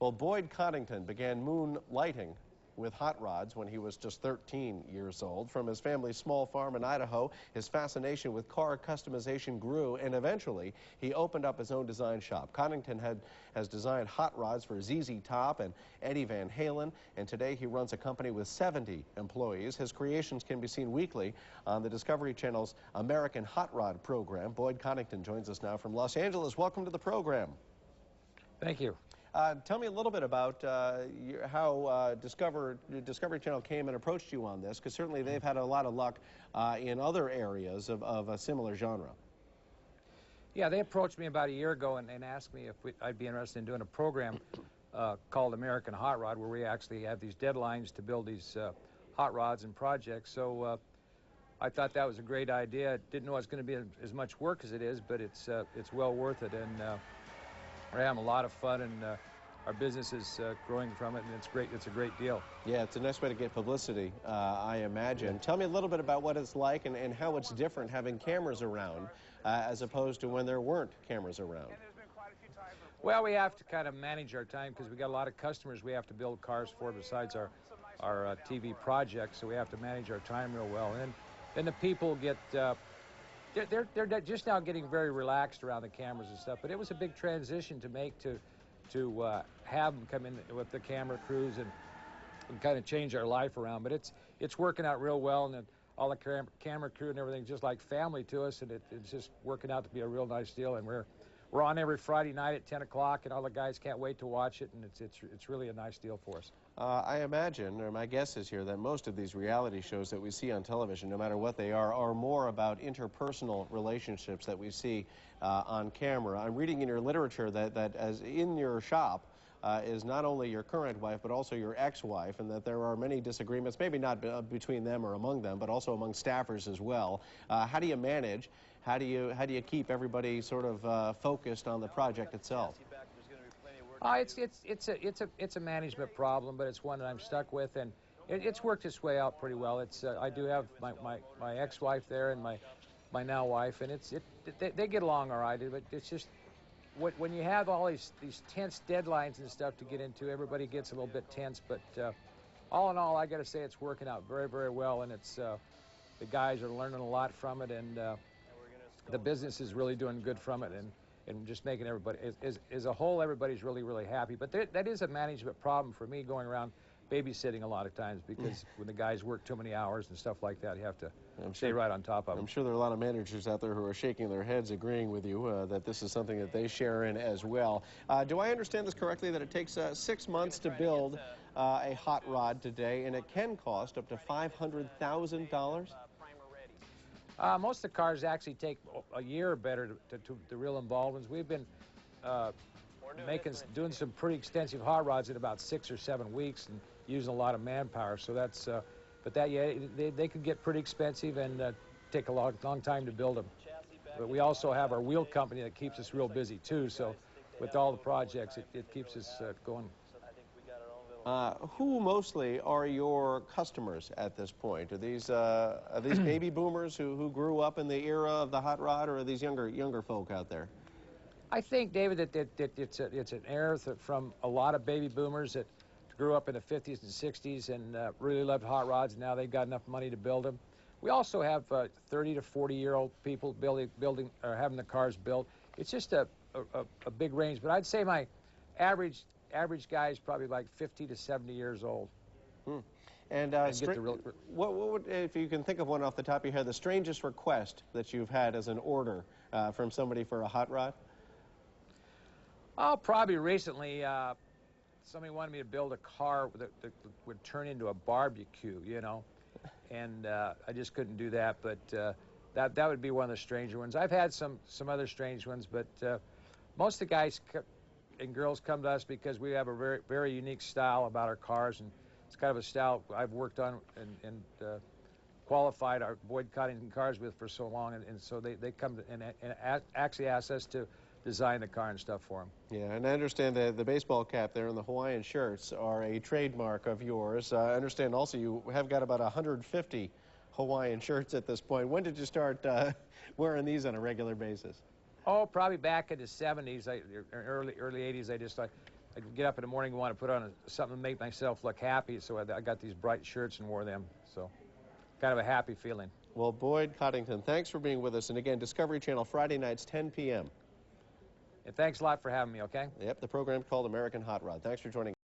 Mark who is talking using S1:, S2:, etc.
S1: Well, Boyd Coddington began moonlighting with hot rods when he was just 13 years old. From his family's small farm in Idaho, his fascination with car customization grew, and eventually he opened up his own design shop. Coddington has designed hot rods for ZZ Top and Eddie Van Halen, and today he runs a company with 70 employees. His creations can be seen weekly on the Discovery Channel's American Hot Rod program. Boyd Coddington joins us now from Los Angeles. Welcome to the program.
S2: Thank you.
S1: Tell me a little bit about how Discovery Channel came and approached you on this, because certainly they've had a lot of luck in other areas of a similar genre.
S2: Yeah, they approached me about a year ago and asked me if I'd be interested in doing a program called American Hot Rod, where we actually have these deadlines to build these hot rods and projects. So I thought that was a great idea. Didn't know it was going to be as much work as it is, but it's well worth it. And we're having a lot of fun, and our business is growing from it, and it's great. It's a great deal.
S1: Yeah, it's a nice way to get publicity, I imagine. Yeah. Tell me a little bit about what it's like and how it's different having cameras around as opposed to when there weren't cameras around.
S2: Well, we have to kind of manage our time because we got a lot of customers we have to build cars for besides our TV projects, so we have to manage our time real well. And then the people get they're just now getting very relaxed around the cameras and stuff, but it was a big transition to make to have them come in with the camera crews and kind of change our life around. But it's working out real well, and all the camera crew and everything just like family to us, and it's just working out to be a real nice deal. And we're on every Friday night at 10 o'clock, and all the guys can't wait to watch it, and it's really a nice deal for us.
S1: I imagine, or my guess is here, that most of these reality shows that we see on television, no matter what they are more about interpersonal relationships that we see on camera. I'm reading in your literature that as in your shop is not only your current wife, but also your ex-wife, and that there are many disagreements, maybe not between them or among them, but also among staffers as well. How do you manage? How do you keep everybody sort of focused on the project itself?
S2: It's a management problem, but it's one that I'm stuck with, and it's worked its way out pretty well. I do have my ex-wife there and my now wife, and they get along all right. But it's just when you have all these tense deadlines and stuff to get into, everybody gets a little bit tense. But all in all, I got to say it's working out very, very well, and the guys are learning a lot from it, and the business is really doing good from it, and just making everybody, as a whole, everybody's really, really happy. But that is a management problem for me, going around babysitting a lot of times, because when the guys work too many hours and stuff like that, you have to stay right on top of them.
S1: I'm sure there are a lot of managers out there who are shaking their heads agreeing with you that this is something that they share in as well. Do I understand this correctly, that it takes 6 months to build a hot rod today, and it can cost up to $500,000?
S2: Most of the cars actually take a year or better to reel involved ones. We've been doing some pretty extensive hot rods in about 6 or 7 weeks and using a lot of manpower. So that's, they can get pretty expensive and take a long time to build them. But we also have our wheel company that keeps us real busy too. So with all the projects, it keeps us going.
S1: Who mostly are your customers at this point? Are these baby boomers who grew up in the era of the hot rod, or are these younger folk out there?
S2: I think, David, that it's an era from a lot of baby boomers that grew up in the 50s and 60s and really loved hot rods, and now they've got enough money to build them. We also have 30 to 40-year-old people building or having the cars built. It's just a big range, but I'd say my average guy is probably like 50 to 70 years old.
S1: And what would, if you can think of one off the top of your head, the strangest request that you've had as an order from somebody for a hot rod?
S2: Oh, probably recently, somebody wanted me to build a car that would turn into a barbecue, you know, and I just couldn't do that. But that would be one of the stranger ones. I've had some other strange ones, but most of the guys and girls come to us because we have a very, very unique style about our cars, and it's kind of a style I've worked on and qualified our Boyd Coddington cars with for so long, and so they come and actually ask us to design the car and stuff for them.
S1: Yeah, and I understand that the baseball cap there and the Hawaiian shirts are a trademark of yours. I understand also you have got about 150 Hawaiian shirts at this point. When did you start wearing these on a regular basis?
S2: Oh, probably back in the 70s, early 80s. I just I get up in the morning and want to put on something to make myself look happy, so I got these bright shirts and wore them. So kind of a happy feeling.
S1: Well, Boyd Coddington, thanks for being with us. And again, Discovery Channel, Friday nights, 10 p.m.
S2: And thanks a lot for having me, okay?
S1: Yep, the program's called American Hot Rod. Thanks for joining us.